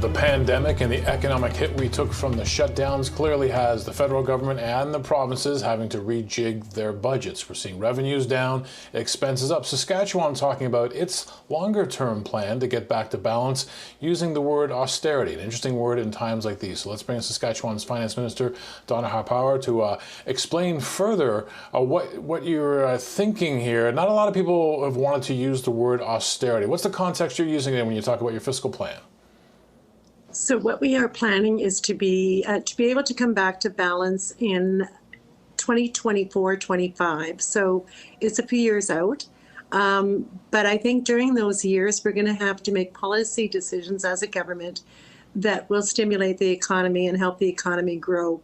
The pandemic and the economic hit we took from the shutdowns clearly has the federal government and the provinces having to rejig their budgets. We're seeing revenues down, expenses up. Saskatchewan talking about its longer-term plan to get back to balance using the word austerity, an interesting word in times like these. So let's bring in Saskatchewan's Finance Minister, Donna Harpauer, to explain further what you're thinking here. Not a lot of people have wanted to use the word austerity. What's the context you're using there when you talk about your fiscal plan? So what we are planning is to be able to come back to balance in 2024-25. So it's a few years out. But I think during those years, we're going to have to make policy decisions as a government that will stimulate the economy and help the economy grow.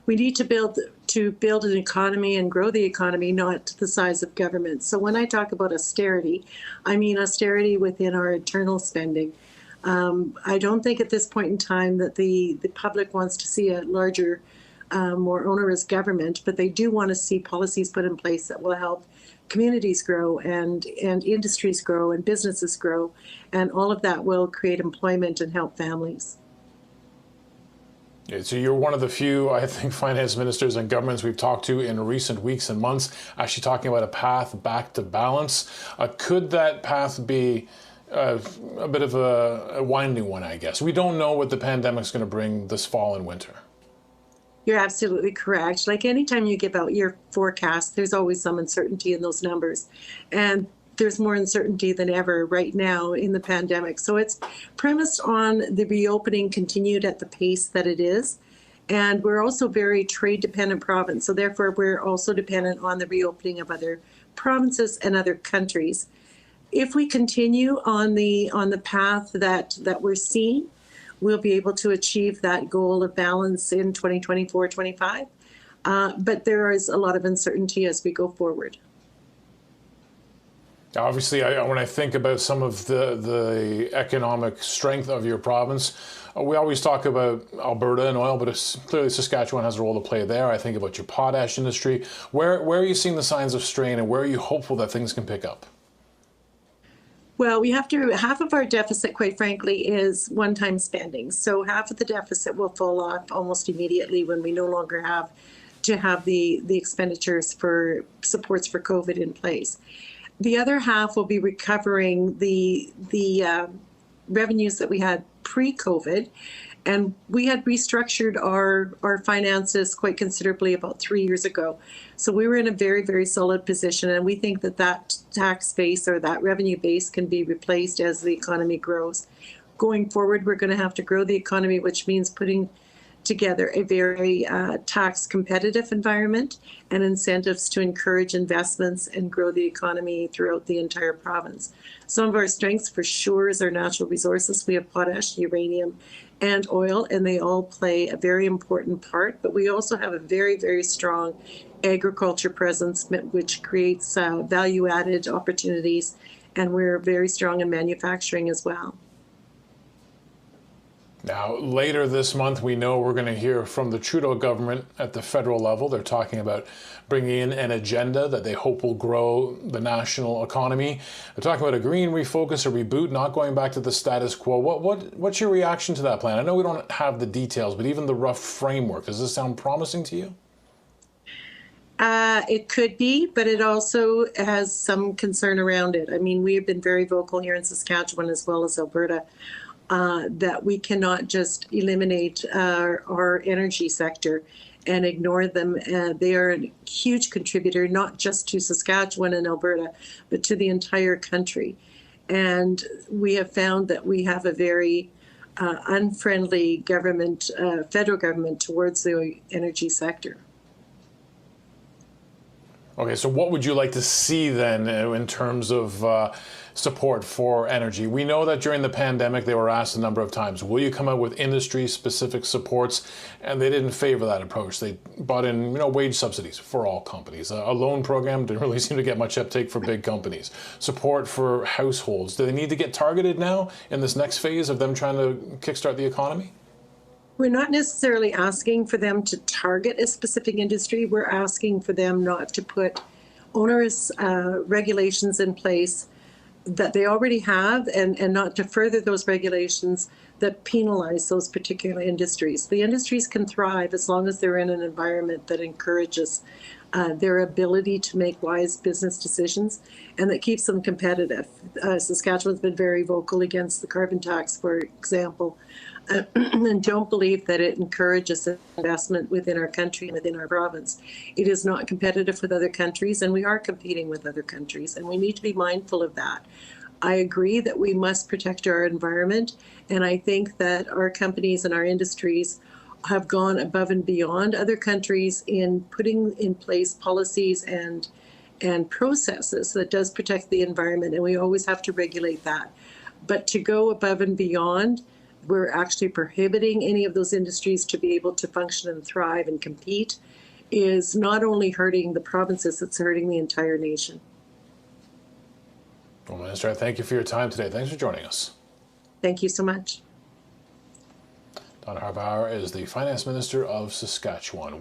We need to build an economy and grow the economy, not the size of government. So when I talk about austerity, I mean austerity within our internal spending. I don't think at this point in time that the public wants to see a larger, more onerous government, but they do want to see policies put in place that will help communities grow and industries grow and businesses grow, and all of that will create employment and help families. Yeah, so you're one of the few, I think, finance ministers and governments we've talked to in recent weeks and months actually talking about a path back to balance. Could that path be a bit of a winding one, I guess? We don't know what the pandemic's going to bring this fall and winter. You're absolutely correct. Like anytime you give out your forecast, there's always some uncertainty in those numbers. And there's more uncertainty than ever right now in the pandemic. So it's premised on the reopening continued at the pace that it is. And we're also very trade dependent province. So therefore, we're also dependent on the reopening of other provinces and other countries. If we continue on the path that we're seeing, we'll be able to achieve that goal of balance in 2024-25. But there is a lot of uncertainty as we go forward. Obviously, when I think about some of the economic strength of your province, we always talk about Alberta and oil, but clearly Saskatchewan has a role to play there. I think about your potash industry. Where are you seeing the signs of strain, and where are you hopeful that things can pick up? Well, half of our deficit, quite frankly, is one-time spending. So half of the deficit will fall off almost immediately when we no longer have to have the expenditures for supports for COVID in place. The other half will be recovering the revenues that we had pre-COVID. And we had restructured our finances quite considerably about 3 years ago. So we were in a very, very solid position. And we think that tax base or that revenue base can be replaced as the economy grows. Going forward, we're going to have to grow the economy, which means putting together a very tax competitive environment and incentives to encourage investments and grow the economy throughout the entire province. Some of our strengths for sure is our natural resources. We have potash, uranium, and oil, and they all play a very important part. But we also have a very, very strong agriculture presence, which creates value-added opportunities, and we're very strong in manufacturing as well. Now, later this month, we know we're going to hear from the Trudeau government at the federal level. They're talking about bringing in an agenda that they hope will grow the national economy. They're talking about a green refocus, a reboot, not going back to the status quo. What's your reaction to that plan? I know we don't have the details, but even the rough framework, does this sound promising to you? It could be, but it also has some concern around it. I mean, we have been very vocal here in Saskatchewan as well as Alberta that we cannot just eliminate our energy sector and ignore them. They are a huge contributor, not just to Saskatchewan and Alberta, but to the entire country. And we have found that we have a very unfriendly government, federal government, towards the energy sector. Okay, so what would you like to see then in terms of support for energy? We know that during the pandemic they were asked a number of times, will you come out with industry-specific supports? And they didn't favor that approach. They brought in wage subsidies for all companies. A loan program didn't really seem to get much uptake for big companies. Support for households. Do they need to get targeted now in this next phase of them trying to kickstart the economy? We're not necessarily asking for them to target a specific industry. We're asking for them not to put onerous regulations in place that they already have, and not to further those regulations that penalize those particular industries. The industries can thrive as long as they're in an environment that encourages their ability to make wise business decisions and that keeps them competitive. Saskatchewan's been very vocal against the carbon tax, for example, and don't believe that it encourages investment within our country and within our province. It is not competitive with other countries, and we are competing with other countries, and we need to be mindful of that. I agree that we must protect our environment, and I think that our companies and our industries have gone above and beyond other countries in putting in place policies and processes that does protect the environment, and we always have to regulate that. But to go above and beyond, we're actually prohibiting any of those industries to be able to function and thrive and compete, is not only hurting the provinces, it's hurting the entire nation. Well, Minister, thank you for your time today. Thanks for joining us. Thank you so much. Donna Harpauer is the Finance Minister of Saskatchewan.